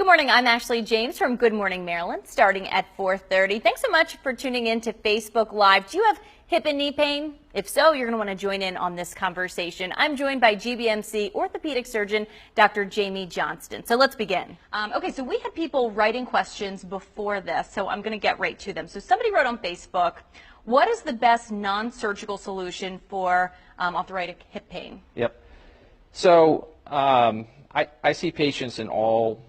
Good morning, I'm Ashley James from Good Morning Maryland, starting at 4:30. Thanks so much for tuning in to Facebook Live. Do you have hip and knee pain? If so, you're going to want to join in on this conversation. I'm joined by GBMC orthopedic surgeon, Dr. Jamie Johnston. So let's begin. Okay, so we had people writing questions before this, so I'm going to get right to them. So somebody wrote on Facebook, what is the best non-surgical solution for arthritic hip pain? Yep. So I see patients in all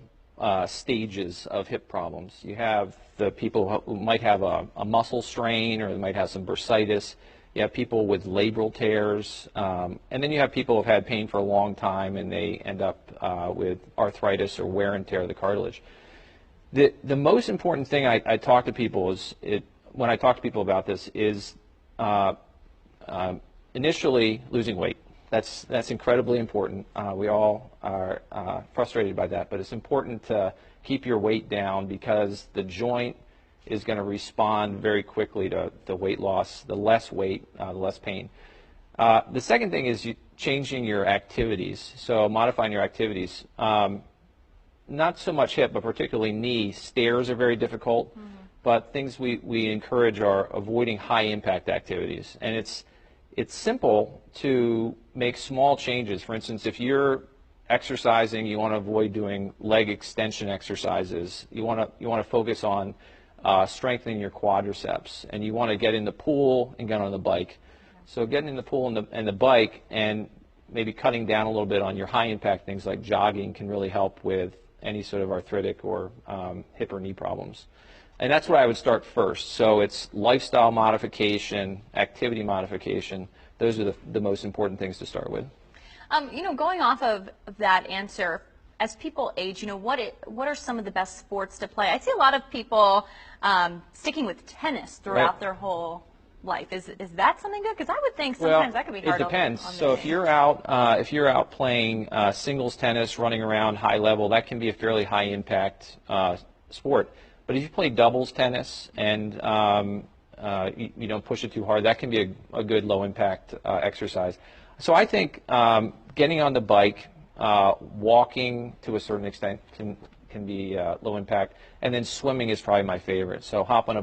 stages of hip problems. You have the people who might have a muscle strain, or they might have some bursitis. You have people with labral tears, and then you have people who have had pain for a long time and they end up with arthritis or wear and tear of the cartilage. The most important thing I talk to people when I talk to people about this is initially losing weight. That's incredibly important. We all are frustrated by that, but it's important to keep your weight down because the joint is going to respond very quickly to the weight loss. The less weight, the less pain. The second thing is changing your activities, so modifying your activities. Not so much hip, but particularly knee. Stairs are very difficult, but things we encourage are avoiding high impact activities. And it's simple to make small changes. For instance, if you're exercising, you want to avoid doing leg extension exercises. You want to focus on strengthening your quadriceps, and you want to get in the pool and get on the bike. So getting in the pool and the bike, and maybe cutting down a little bit on your high impact things like jogging can really help with any sort of arthritic or hip or knee problems. And that's where I would start first. So it's lifestyle modification, activity modification. Those are the most important things to start with. Going off of that answer, as people age, what are some of the best sports to play? I see a lot of people sticking with tennis throughout their whole life. Is that something good? Because I would think sometimes that could be hard. It depends. So if you're out playing singles tennis, running around high level, that can be a fairly high impact sport. But if you play doubles tennis and you don't push it too hard, that can be a good low impact exercise. So I think getting on the bike, walking to a certain extent can be low impact, and then swimming is probably my favorite. So hop on a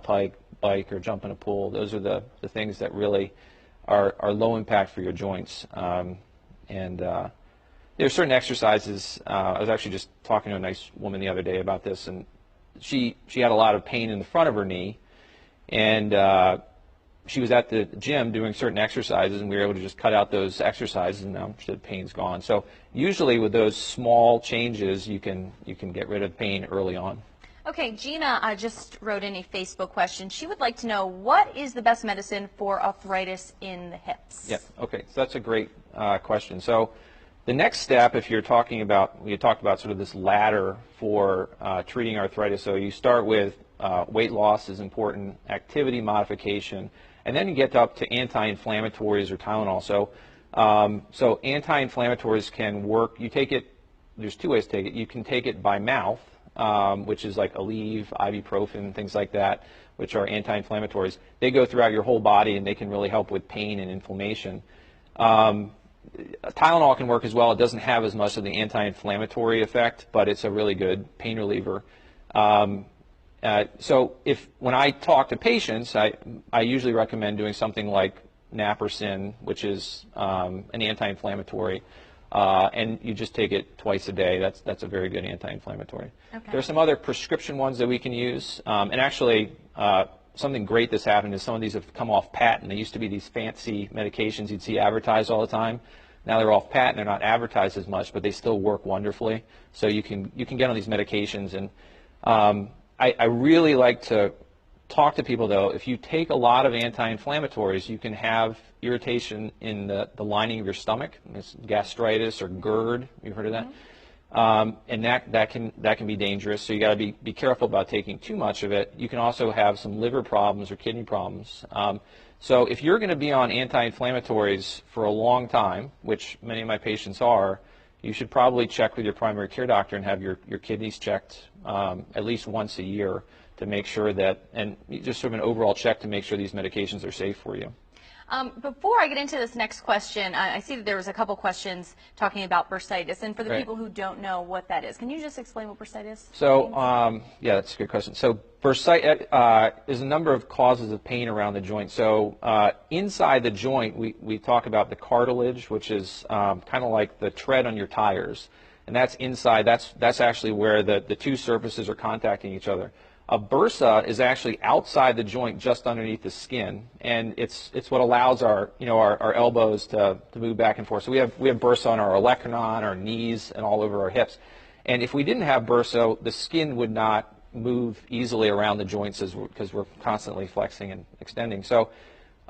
bike or jump in a pool. Those are the things that really are low impact for your joints. There are certain exercises. I was actually just talking to a nice woman the other day about this, and she had a lot of pain in the front of her knee, and she was at the gym doing certain exercises, and we were able to just cut out those exercises, and now the pain's gone. So usually with those small changes, you can get rid of pain early on. Okay, Gina just wrote in a Facebook question. She would like to know, what is the best medicine for arthritis in the hips? Yeah. Okay. So that's a great question. So the next step, if you're talking about, we had talked about sort of this ladder for treating arthritis. So you start with weight loss is important, activity modification, and then you get up to anti-inflammatories or Tylenol. So anti-inflammatories can work. You take it. There's two ways to take it. You can take it by mouth, which is like Aleve, ibuprofen, things like that, which are anti-inflammatories. They go throughout your whole body, and they can really help with pain and inflammation. Tylenol can work as well. It doesn't have as much of the anti-inflammatory effect, but it's a really good pain reliever. So when I talk to patients, I usually recommend doing something like naproxen, which is an anti-inflammatory, and you just take it twice a day. That's a very good anti-inflammatory. Okay. There are some other prescription ones that we can use, and actually something great that's happened is some of these have come off patent. They used to be these fancy medications you'd see advertised all the time. Now they're off patent. They're not advertised as much, but they still work wonderfully. So you can get on these medications. And I really like to talk to people, though. If you take a lot of anti-inflammatories, you can have irritation in the lining of your stomach. It's gastritis or GERD. You've heard of that? And that can be dangerous. So you got to be careful about taking too much of it. You can also have some liver problems or kidney problems. So if you're going to be on anti-inflammatories for a long time, which many of my patients are, you should probably check with your primary care doctor and have your kidneys checked at least once a year to make sure that, and just sort of an overall check to make sure these medications are safe for you. Before I get into this next question, I see that there was a couple questions talking about bursitis, and for the Right. people who don't know what that is, can you just explain what bursitis So, means? yeah, that's a good question. So, bursitis is a number of causes of pain around the joint. So, inside the joint, we talk about the cartilage, which is kind of like the tread on your tires, and that's inside. That's actually where the two surfaces are contacting each other. A bursa is actually outside the joint, just underneath the skin, and it's what allows our elbows to move back and forth. So we have bursa on our olecranon, our knees, and all over our hips. And if we didn't have bursa, the skin would not move easily around the joints because we're constantly flexing and extending. So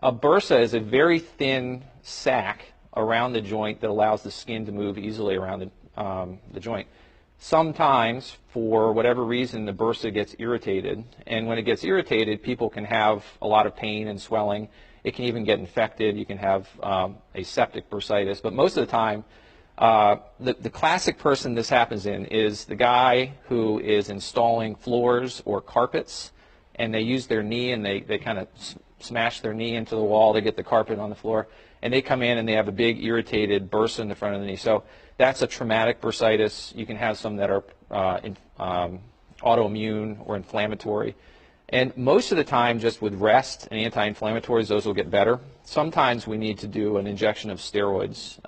a bursa is a very thin sac around the joint that allows the skin to move easily around the joint. Sometimes, for whatever reason, the bursa gets irritated, and when it gets irritated, people can have a lot of pain and swelling. It can even get infected. You can have a septic bursitis, but most of the time, the classic person this happens in is the guy who is installing floors or carpets, and they use their knee and they kind of smash their knee into the wall to get the carpet on the floor, and they come in and they have a big irritated bursa in the front of the knee. So that's a traumatic bursitis. You can have some that are autoimmune or inflammatory. And most of the time, just with rest and anti-inflammatories, those will get better. Sometimes we need to do an injection of steroids,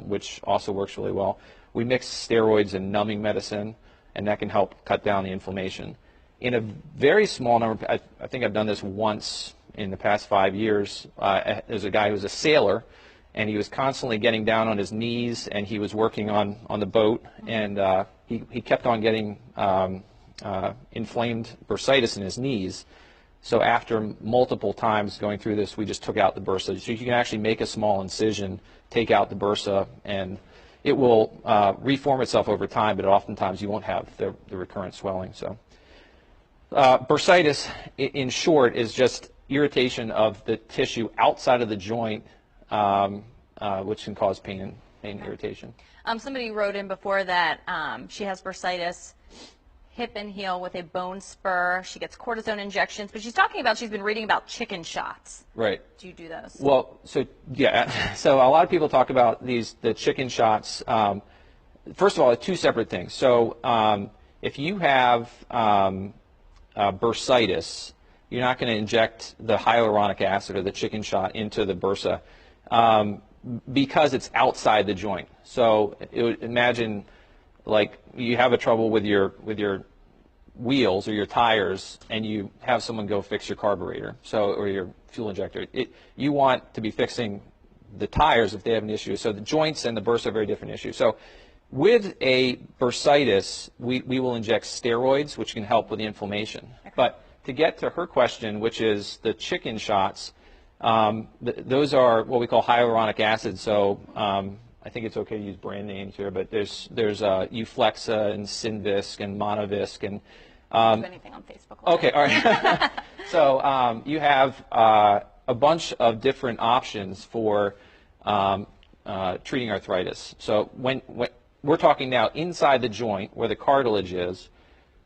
which also works really well. We mix steroids and numbing medicine, and that can help cut down the inflammation. In a very small number, I think I've done this once in the past 5 years. There's a guy who's a sailor, and he was constantly getting down on his knees, and he was working on the boat, and he kept on getting inflamed bursitis in his knees. So after multiple times going through this, we just took out the bursa. So you can actually make a small incision, take out the bursa, and it will reform itself over time, but oftentimes you won't have the recurrent swelling. So bursitis, in short, is just irritation of the tissue outside of the joint, which can cause pain and irritation. Somebody wrote in before that she has bursitis, hip and heel with a bone spur. She gets cortisone injections, but she's talking about she's been reading about chicken shots. Right. Do you do those? Well, so yeah, so a lot of people talk about the chicken shots. First of all, two separate things. So if you have bursitis, you're not going to inject the hyaluronic acid or the chicken shot into the bursa because it's outside the joint. So imagine like you have a trouble with your wheels or your tires, and you have someone go fix your carburetor, or your fuel injector. You want to be fixing the tires if they have an issue. So the joints and the bursa are very different issues. So with a bursitis, we will inject steroids, which can help with the inflammation. Okay. But to get to her question, which is the chicken shots, those are what we call hyaluronic acid. So I think it's okay to use brand names here, but there's Euflexa and Synvisc and Monovisc and anything on Facebook. Okay, all right. So you have a bunch of different options for treating arthritis. So when we're talking now inside the joint where the cartilage is,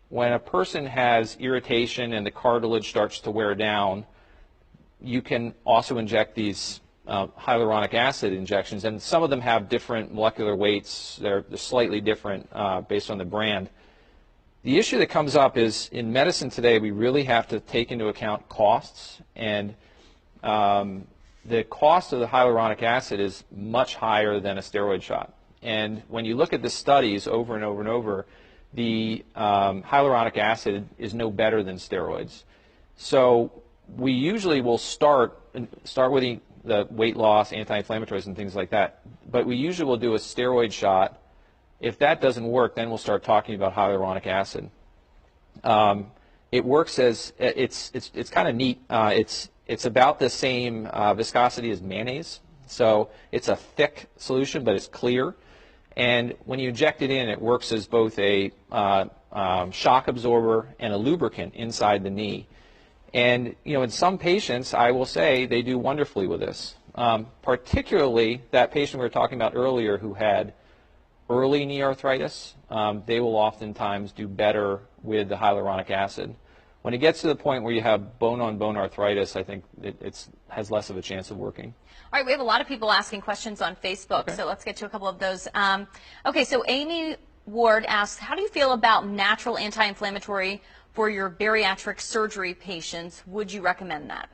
when a person has irritation and the cartilage starts to wear down, you can also inject these hyaluronic acid injections, and some of them have different molecular weights. They're slightly different based on the brand. The issue that comes up is in medicine today, we really have to take into account costs, and the cost of the hyaluronic acid is much higher than a steroid shot. And when you look at the studies over and over and over, the hyaluronic acid is no better than steroids. So we usually will start with the weight loss, anti-inflammatories, and things like that. But we usually will do a steroid shot. If that doesn't work, then we'll start talking about hyaluronic acid. It works as it's kind of neat. It's about the same viscosity as mayonnaise. So it's a thick solution, but it's clear. And when you inject it in, it works as both a shock absorber and a lubricant inside the knee. And in some patients, I will say they do wonderfully with this. Particularly that patient we were talking about earlier who had early knee arthritis, they will oftentimes do better with the hyaluronic acid. when it gets to the point where you have bone-on-bone arthritis, I think it has less of a chance of working. All right, we have a lot of people asking questions on Facebook, Okay. so let's get to a couple of those. Okay, so Amy Ward asks, how do you feel about natural anti-inflammatory for your bariatric surgery patients? Would you recommend that?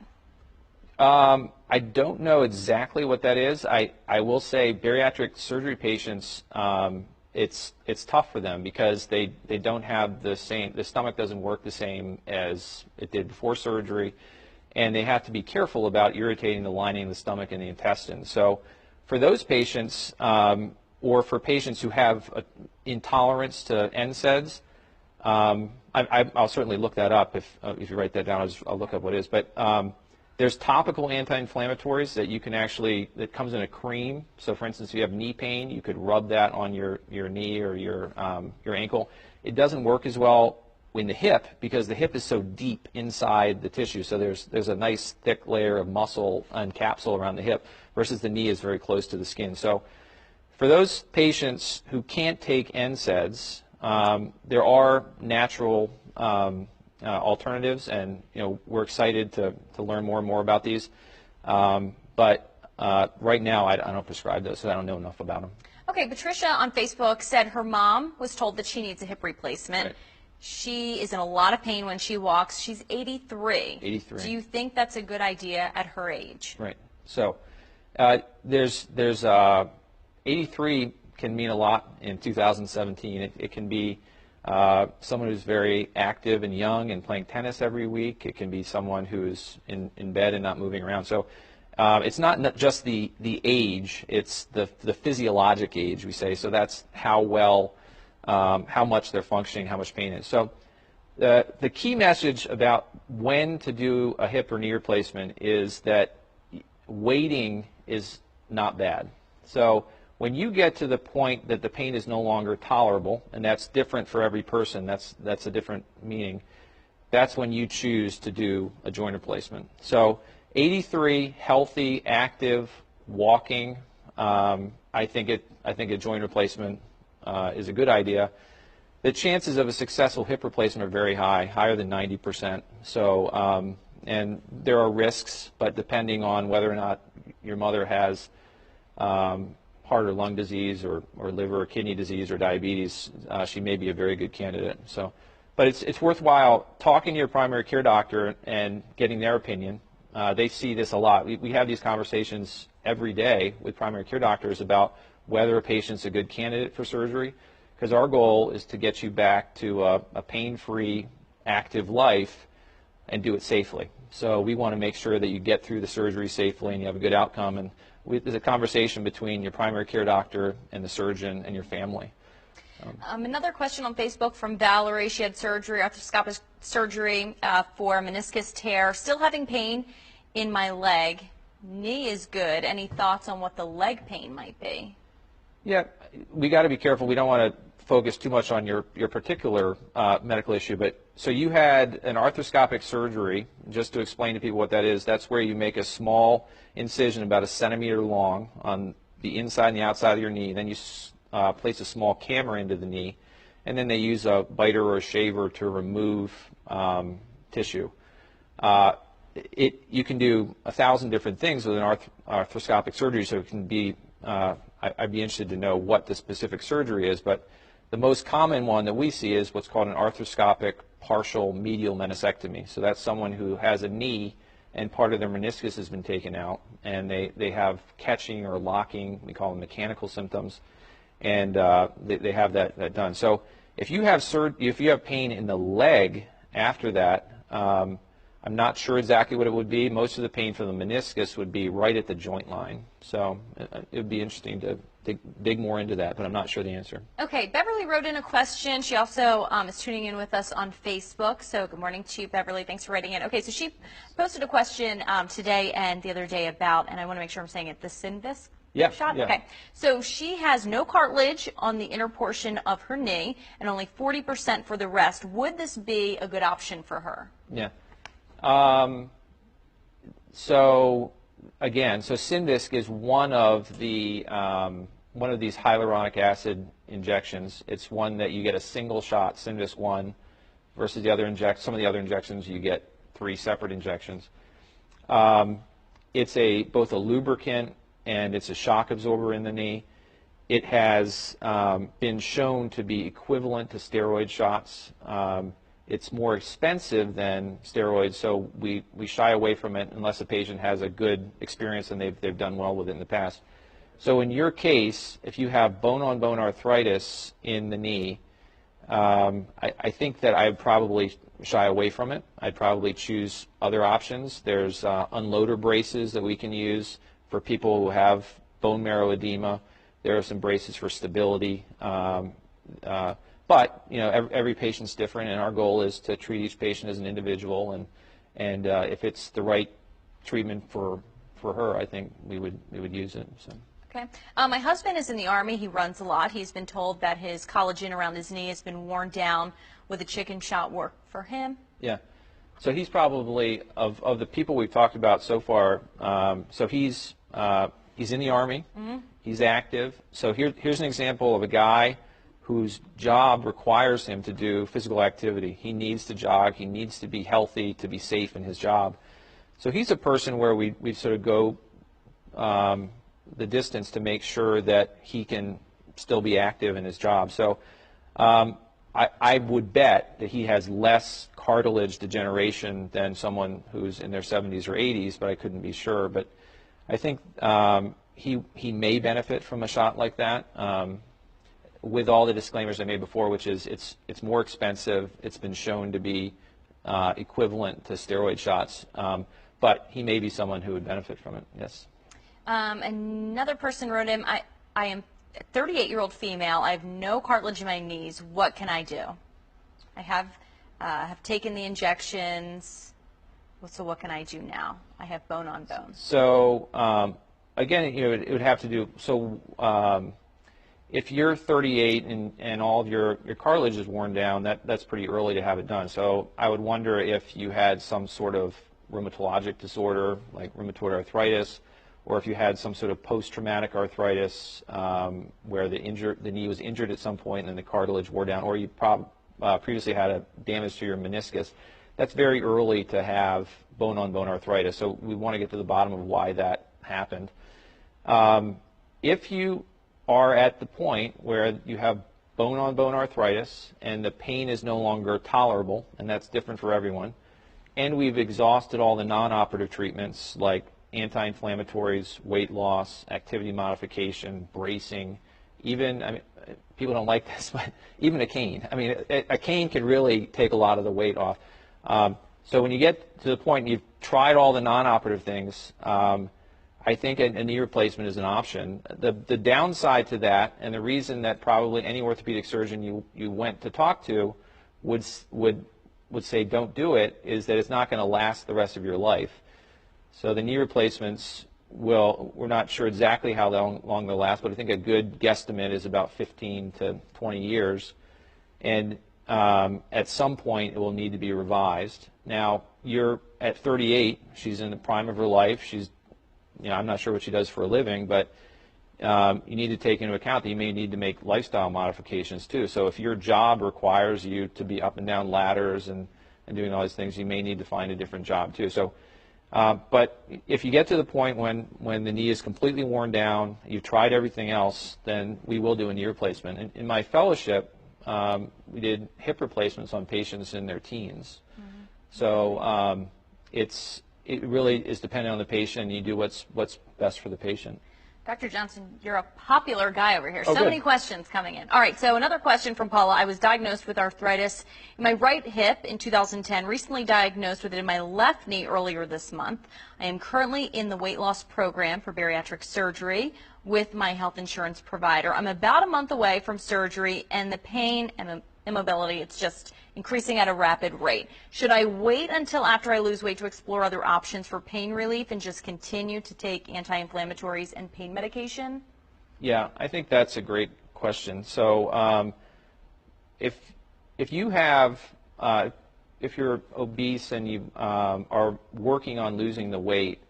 I don't know exactly what that is. I will say bariatric surgery patients, it's tough for them because they don't have the stomach doesn't work the same as it did before surgery, and they have to be careful about irritating the lining of the stomach and the intestines. So for those patients, or for patients who have intolerance to NSAIDs, I'll certainly look that up if you write that down. I'll look up what it is. But there's topical anti-inflammatories that you can that comes in a cream. So for instance, if you have knee pain, you could rub that on your knee or your ankle. It doesn't work as well in the hip because the hip is so deep inside the tissue. So there's a nice thick layer of muscle and capsule around the hip versus the knee is very close to the skin. So for those patients who can't take NSAIDs, there are natural alternatives, and we're excited to learn more and more about these. But right now, I don't prescribe those, so I don't know enough about them. Okay, Patricia on Facebook said her mom was told that she needs a hip replacement. Right. She is in a lot of pain when she walks. She's 83. 83. Do you think that's a good idea at her age? Right. So there's 83 can mean a lot in 2017. It can be someone who's very active and young and playing tennis every week. It can be someone who's in bed and not moving around. So it's not just the age, it's the physiologic age, we say. So that's how well, how much they're functioning, how much pain is. So the key message about when to do a hip or knee replacement is that waiting is not bad. So when you get to the point that the pain is no longer tolerable, and that's different for every person, that's a different meaning, that's when you choose to do a joint replacement. So 83, healthy, active, walking, I think a joint replacement is a good idea. The chances of a successful hip replacement are very high, higher than 90%. So, and there are risks, but depending on whether or not your mother has heart or lung disease or liver or kidney disease or diabetes, she may be a very good candidate. So, but it's worthwhile talking to your primary care doctor and getting their opinion. They see this a lot. We have these conversations every day with primary care doctors about whether a patient's a good candidate for surgery, because our goal is to get you back to a pain-free, active life and do it safely. So we want to make sure that you get through the surgery safely and you have a good outcome. And there's a conversation between your primary care doctor and the surgeon and your family. Another question on Facebook from Valerie. She had surgery, arthroscopic surgery for meniscus tear. Still having pain in my leg. Knee is good. Any thoughts on what the leg pain might be? Yeah, we got to be careful. We don't want to focus too much on your particular medical issue, but so you had an arthroscopic surgery. Just to explain to people what that is, that's where you make a small incision about 1 centimeter long on the inside and the outside of your knee. Then you place a small camera into the knee, and then they use a biter or a shaver to remove tissue. You can do 1,000 different things with an arthroscopic surgery, so it can be, I'd be interested to know what the specific surgery is, but the most common one that we see is what's called an arthroscopic partial medial meniscectomy. So that's someone who has a knee and part of their meniscus has been taken out, and they have catching or locking, we call them mechanical symptoms, and they have that done. So if you have pain in the leg after that, I'm not sure exactly what it would be. Most of the pain from the meniscus would be right at the joint line. So it would be interesting to dig more into that, but I'm not sure the answer. Okay, Beverly wrote in a question. She also is tuning in with us on Facebook. So good morning to you, Beverly. Thanks for writing in. Okay, so she posted a question today and the other day about, and I want to make sure I'm saying it, the Synvisc shot? Yeah. Okay, so she has no cartilage on the inner portion of her knee and only 40% for the rest. Would this be a good option for her? Yeah. So again, Synvisc is one of these hyaluronic acid injections. It's one that you get a single shot, Synvisc 1, versus some of the other injections you get 3 separate injections. It's both a lubricant and it's a shock absorber in the knee. It has been shown to be equivalent to steroid shots. It's more expensive than steroids, so we shy away from it unless a patient has a good experience and they've done well with it in the past. So in your case, if you have bone-on-bone arthritis in the knee, I think that I'd probably shy away from it. I'd probably choose other options. There's unloader braces that we can use for people who have bone marrow edema. There are some braces for stability. But every patient's different, and our goal is to treat each patient as an individual. And if it's the right treatment for her, I think we would use it. So. Okay. My husband is in the Army. He runs a lot. He's been told that his collagen around his knee has been worn down. Would the chicken shot work for him? Yeah. So he's probably, of the people we've talked about so far, so he's in the Army. Mm-hmm. He's active. So here's an example of a guy whose job requires him to do physical activity. He needs to jog. He needs to be healthy to be safe in his job. So he's a person where we sort of go the distance to make sure that he can still be active in his job. So I would bet that he has less cartilage degeneration than someone who's in their 70s or 80s, but I couldn't be sure. But I think he may benefit from a shot like that. With all the disclaimers I made before, which is it's more expensive, it's been shown to be equivalent to steroid shots, but he may be someone who would benefit from it, yes. Another person wrote him, I am a 38-year-old female, I have no cartilage in my knees, what can I do? I have taken the injections, so what can I do now? I have bone on bone. So, again, it would have to do, so if you're 38 and all of your cartilage is worn down, that's pretty early to have it done. So I would wonder if you had some sort of rheumatologic disorder like rheumatoid arthritis, or if you had some sort of post-traumatic arthritis where the knee was injured at some point and then the cartilage wore down, or you previously had a damage to your meniscus. That's very early to have bone-on-bone arthritis, so we want to get to the bottom of why that happened. If you are at the point where you have bone-on-bone arthritis and the pain is no longer tolerable, and that's different for everyone, and we've exhausted all the non-operative treatments like anti-inflammatories, weight loss, activity modification, bracing, even, I mean, people don't like this, but even a cane. I mean, a cane can really take a lot of the weight off. So when you get to the point and you've tried all the non-operative things, I think a knee replacement is an option. The downside to that, and the reason that probably any orthopedic surgeon you went to talk to would say don't do it, is that it's not going to last the rest of your life. So the knee replacements we're not sure exactly how long they'll last, but I think a good guesstimate is about 15 to 20 years. And at some point it will need to be revised. Now, you're at 38, she's in the prime of her life, she's, I'm not sure what she does for a living, but you need to take into account that you may need to make lifestyle modifications too. So if your job requires you to be up and down ladders and doing all these things, you may need to find a different job too. So, but if you get to the point when the knee is completely worn down, you've tried everything else, then we will do a knee replacement. In my fellowship, we did hip replacements on patients in their teens. Mm-hmm. So it really is dependent on the patient, and you do what's best for the patient. Dr. Johnston, you're a popular guy over here. Oh, so good. Many questions coming in. All right, so another question from Paula. I was diagnosed with arthritis in my right hip in 2010, recently diagnosed with it in my left knee earlier this month. I am currently in the weight loss program for bariatric surgery with my health insurance provider. I'm about a month away from surgery, and the pain and immobility, it's just increasing at a rapid rate. Should I wait until after I lose weight to explore other options for pain relief and just continue to take anti-inflammatories and pain medication? Yeah, I think that's a great question. So if you have, if you're obese and you are working on losing the weight,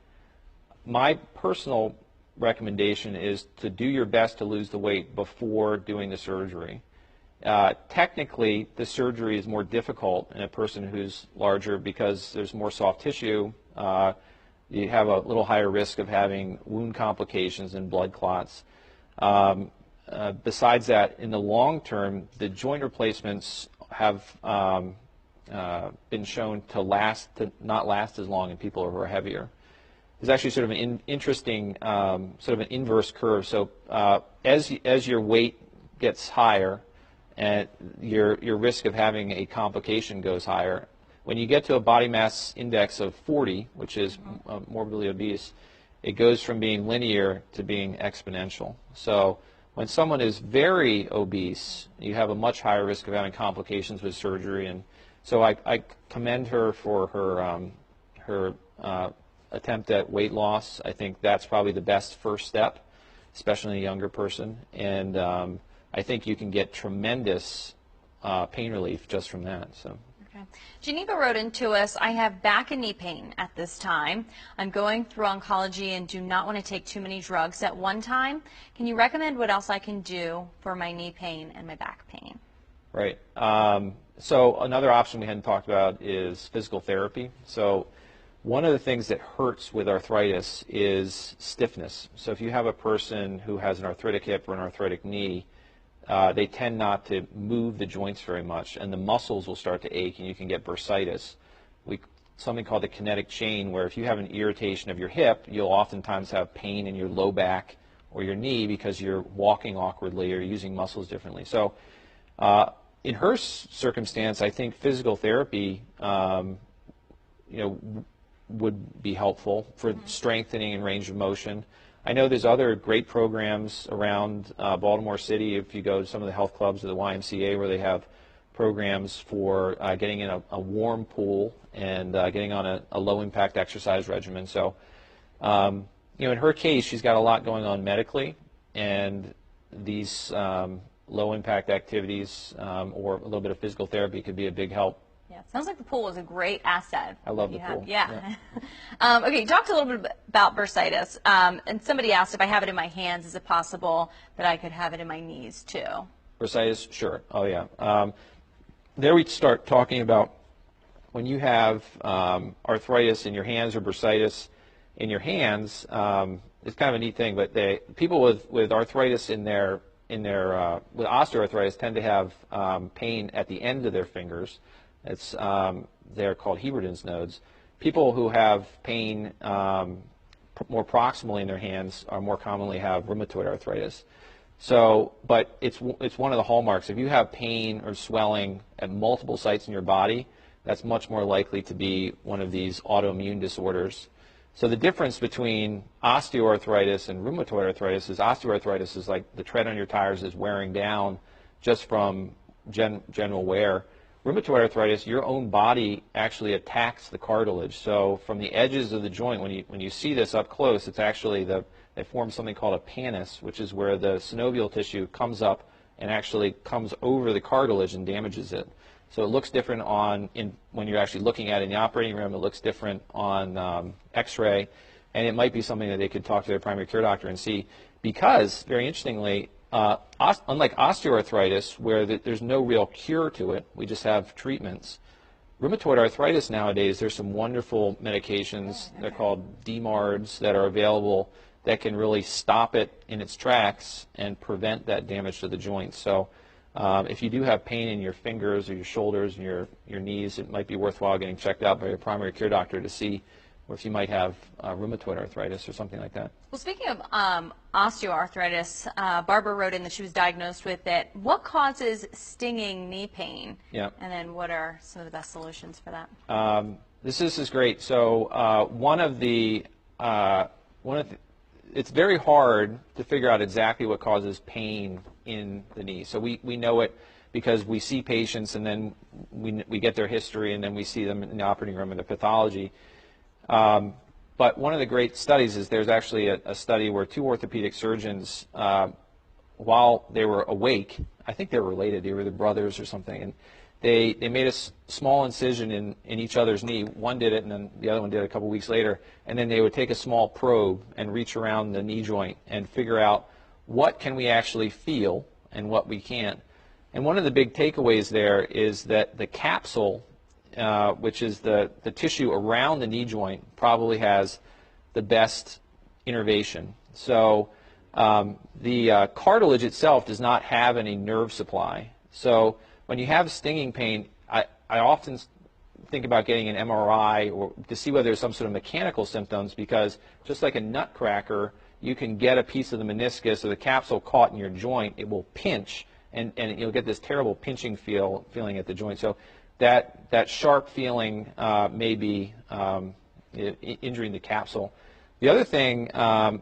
my personal recommendation is to do your best to lose the weight before doing the surgery. Technically, the surgery is more difficult in a person who's larger because there's more soft tissue. You have a little higher risk of having wound complications and blood clots. Besides that, in the long term, the joint replacements have been shown to not last as long in people who are heavier. There's actually sort of an interesting sort of an inverse curve. So as your weight gets higher, and your risk of having a complication goes higher. When you get to a body mass index of 40, which is morbidly obese, it goes from being linear to being exponential. So when someone is very obese, you have a much higher risk of having complications with surgery. And so I commend her for her attempt at weight loss. I think that's probably the best first step, especially in a younger person. And I think you can get tremendous pain relief just from that. So. Okay. Geneva wrote into us, I have back and knee pain at this time. I'm going through oncology and do not want to take too many drugs at one time. Can you recommend what else I can do for my knee pain and my back pain? Right. So another option we hadn't talked about is physical therapy. So one of the things that hurts with arthritis is stiffness. So if you have a person who has an arthritic hip or an arthritic knee, they tend not to move the joints very much, and the muscles will start to ache, and you can get bursitis. Something called the kinetic chain, where if you have an irritation of your hip, you'll oftentimes have pain in your low back or your knee because you're walking awkwardly or using muscles differently. So in her circumstance, I think physical therapy would be helpful for strengthening and range of motion. I know there's other great programs around Baltimore City. If you go to some of the health clubs or the YMCA, where they have programs for getting in a warm pool and getting on a low-impact exercise regimen. So, in her case, she's got a lot going on medically, and these low-impact activities or a little bit of physical therapy could be a big help. Yeah, sounds like the pool is a great asset. I love the pool. Yeah. Okay, you talked a little bit about bursitis, and somebody asked if I have it in my hands, is it possible that I could have it in my knees too? Bursitis, sure. Oh, yeah. There we start talking about when you have arthritis in your hands or bursitis in your hands. It's kind of a neat thing, but people with arthritis with osteoarthritis tend to have pain at the end of their fingers. They're called Heberden's nodes. People who have pain more proximally in their hands are more commonly have rheumatoid arthritis. So, but it's one of the hallmarks. If you have pain or swelling at multiple sites in your body, that's much more likely to be one of these autoimmune disorders. So the difference between osteoarthritis and rheumatoid arthritis is osteoarthritis is like the tread on your tires is wearing down just from general wear. Rheumatoid arthritis, your own body actually attacks the cartilage. So from the edges of the joint, when you see this up close, it's actually they form something called a pannus, which is where the synovial tissue comes up and actually comes over the cartilage and damages it. So it looks different when you're actually looking at it in the operating room. It looks different on X-ray, and it might be something that they could talk to their primary care doctor and see. Because, very interestingly, unlike osteoarthritis, where there's no real cure to it, we just have treatments. Rheumatoid arthritis nowadays, there's some wonderful medications. They're called DMARDs that are available that can really stop it in its tracks and prevent that damage to the joints. So if you do have pain in your fingers or your shoulders and your knees, it might be worthwhile getting checked out by your primary care doctor to see if you might have rheumatoid arthritis or something like that. Well, speaking of osteoarthritis, Barbara wrote in that she was diagnosed with it. What causes stinging knee pain? Yeah. And then what are some of the best solutions for that? This is great. So it's very hard to figure out exactly what causes pain in the knee. So we know it because we see patients and then we get their history and then we see them in the operating room and the pathology. But one of the great studies is there's actually a study where two orthopedic surgeons, while they were awake, I think they were related, they were the brothers or something, and they made a small incision in each other's knee. One did it and then the other one did it a couple weeks later, and then they would take a small probe and reach around the knee joint and figure out what can we actually feel and what we can't. And one of the big takeaways there is that the capsule, which is the tissue around the knee joint, probably has the best innervation. So the cartilage itself does not have any nerve supply. So when you have stinging pain, I often think about getting an MRI or to see whether there's some sort of mechanical symptoms, because just like a nutcracker, you can get a piece of the meniscus or the capsule caught in your joint, it will pinch, and you'll get this terrible pinching feeling at the joint. So that sharp feeling may be injuring the capsule. The other thing,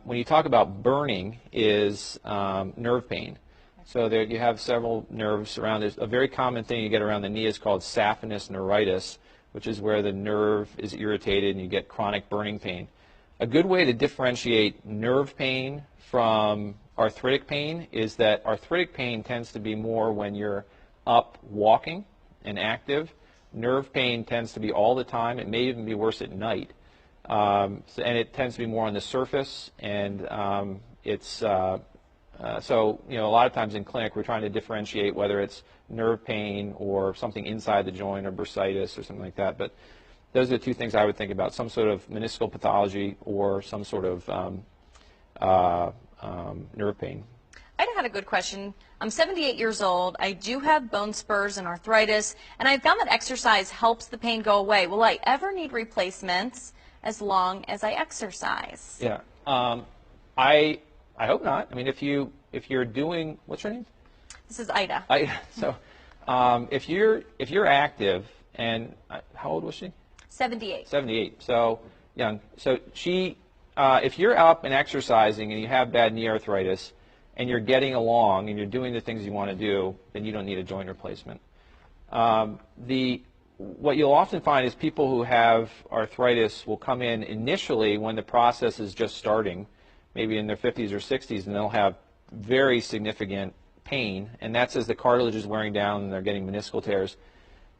when you talk about burning, is nerve pain. So there you have several nerves around. There's a very common thing you get around the knee is called saphenous neuritis, which is where the nerve is irritated and you get chronic burning pain. A good way to differentiate nerve pain from arthritic pain is that arthritic pain tends to be more when you're up walking and active. Nerve pain tends to be all the time. It may even be worse at night. And it tends to be more on the surface, and so, you know, a lot of times in clinic we're trying to differentiate whether it's nerve pain or something inside the joint or bursitis or something like that. But those are the two things I would think about, some sort of meniscal pathology or some sort of nerve pain. I had a good question. I'm 78 years old. I do have bone spurs and arthritis, and I found that exercise helps the pain go away. Will I ever need replacements as long as I exercise? Yeah. I hope not. I mean, if you're doing, what's your name? This is Ida. So, if you're active, and how old was she? 78. 78. So young. So if you're up and exercising and you have bad knee arthritis, and you're getting along and you're doing the things you want to do, then you don't need a joint replacement. What you'll often find is people who have arthritis will come in initially when the process is just starting, maybe in their 50s or 60s, and they'll have very significant pain, and that's as the cartilage is wearing down and they're getting meniscal tears.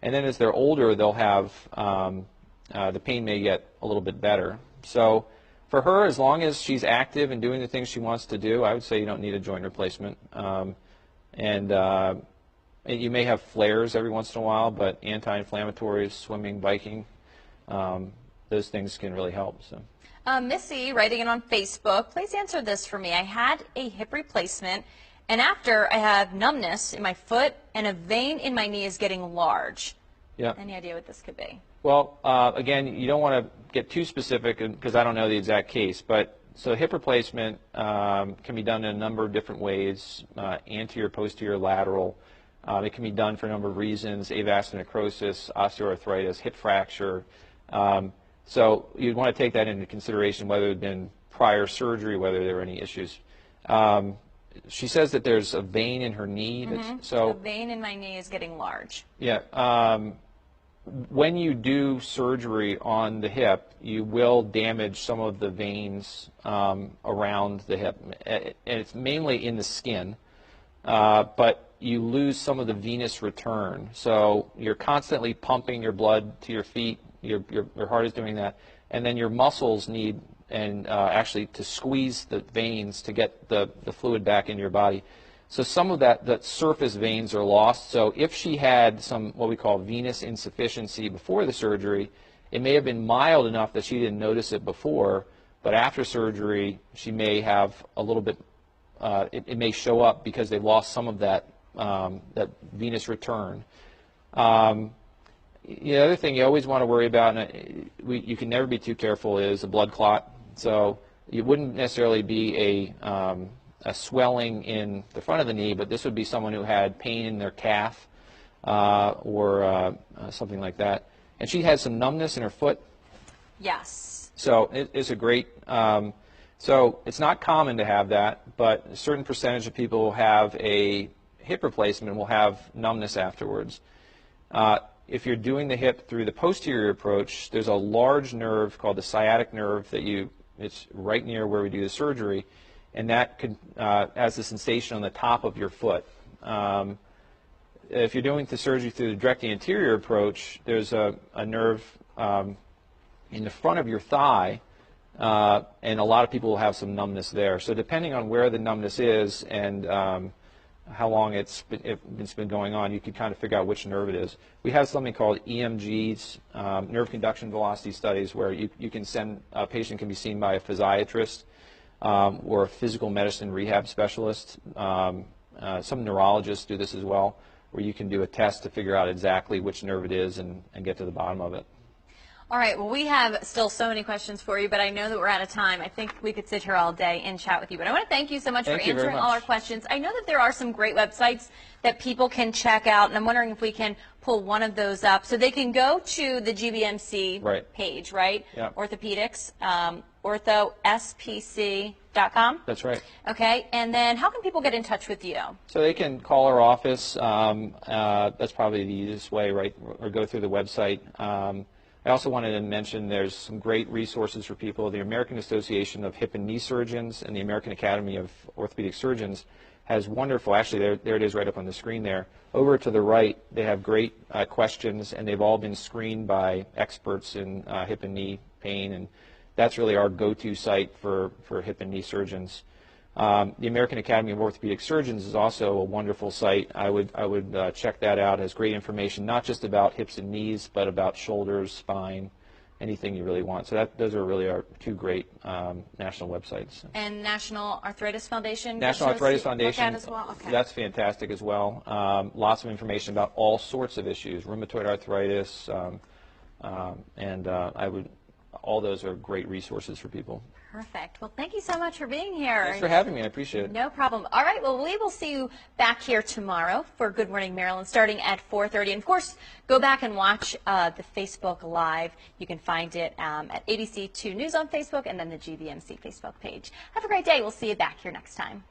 And then as they're older, they'll have, the pain may get a little bit better. So for her, as long as she's active and doing the things she wants to do, I would say you don't need a joint replacement. And you may have flares every once in a while, but anti-inflammatories, swimming, biking, those things can really help. So. Missy, writing in on Facebook, please answer this for me. I had a hip replacement, and after I have numbness in my foot, and a vein in my knee is getting large. Yeah. Any idea what this could be? Well, again, you don't want to get too specific because I don't know the exact case. But so hip replacement can be done in a number of different ways: anterior, posterior, lateral. It can be done for a number of reasons: avascular necrosis, osteoarthritis, hip fracture. So you'd want to take that into consideration, whether it had been prior surgery, whether there were any issues. She says that there's a vein in her knee. So a vein in my knee is getting large. Yeah. When you do surgery on the hip, you will damage some of the veins around the hip. And it's mainly in the skin, but you lose some of the venous return. So you're constantly pumping your blood to your feet. Your heart is doing that, and then your muscles need actually to squeeze the veins to get the fluid back into your body. So some of that surface veins are lost. So if she had some what we call venous insufficiency before the surgery, it may have been mild enough that she didn't notice it before, but after surgery she may have a little bit. It may show up because they lost some of that venous return. The other thing you always want to worry about, and you can never be too careful, is a blood clot. So it wouldn't necessarily be a swelling in the front of the knee, but this would be someone who had pain in their calf or something like that. And she had some numbness in her foot. Yes. So it's a great, so it's not common to have that, but a certain percentage of people who have a hip replacement will have numbness afterwards. If you're doing the hip through the posterior approach, there's a large nerve called the sciatic nerve that it's right near where we do the surgery, and that has the sensation on the top of your foot. If you're doing the surgery through the directly anterior approach, there's a nerve in the front of your thigh, and a lot of people will have some numbness there. So depending on where the numbness is and how long it's been going on, you can kind of figure out which nerve it is. We have something called EMGs, nerve conduction velocity studies, where you can send a patient can be seen by a physiatrist or a physical medicine rehab specialist. Some neurologists do this as well, where you can do a test to figure out exactly which nerve it is and get to the bottom of it. All right, well, we have still so many questions for you, but I know that we're out of time. I think we could sit here all day and chat with you. But I want to thank you so much for answering all our questions. I know that there are some great websites that people can check out, and I'm wondering if we can pull one of those up. So they can go to the GBMC page, right? Yeah. Orthopedics, orthospc.com. That's right. Okay, and then how can people get in touch with you? So they can call our office. That's probably the easiest way, right? Or go through the website. I also wanted to mention there's some great resources for people. The American Association of Hip and Knee Surgeons and the American Academy of Orthopedic Surgeons has wonderful, actually there it is right up on the screen there. Over to the right, they have great questions, and they've all been screened by experts in hip and knee pain, and that's really our go-to site for hip and knee surgeons. The American Academy of Orthopedic Surgeons is also a wonderful site. I would check that out. It has great information, not just about hips and knees, but about shoulders, spine, anything you really want. So those are really our two great national websites. And National Arthritis Foundation? National Arthritis Foundation, as well? Okay. That's fantastic as well. Lots of information about all sorts of issues, rheumatoid arthritis, all those are great resources for people. Perfect. Well, thank you so much for being here. Thanks for having me. I appreciate it. No problem. All right. Well, we will see you back here tomorrow for Good Morning Maryland starting at 4:30. And, of course, go back and watch the Facebook Live. You can find it at ABC2 News on Facebook and then the GBMC Facebook page. Have a great day. We'll see you back here next time.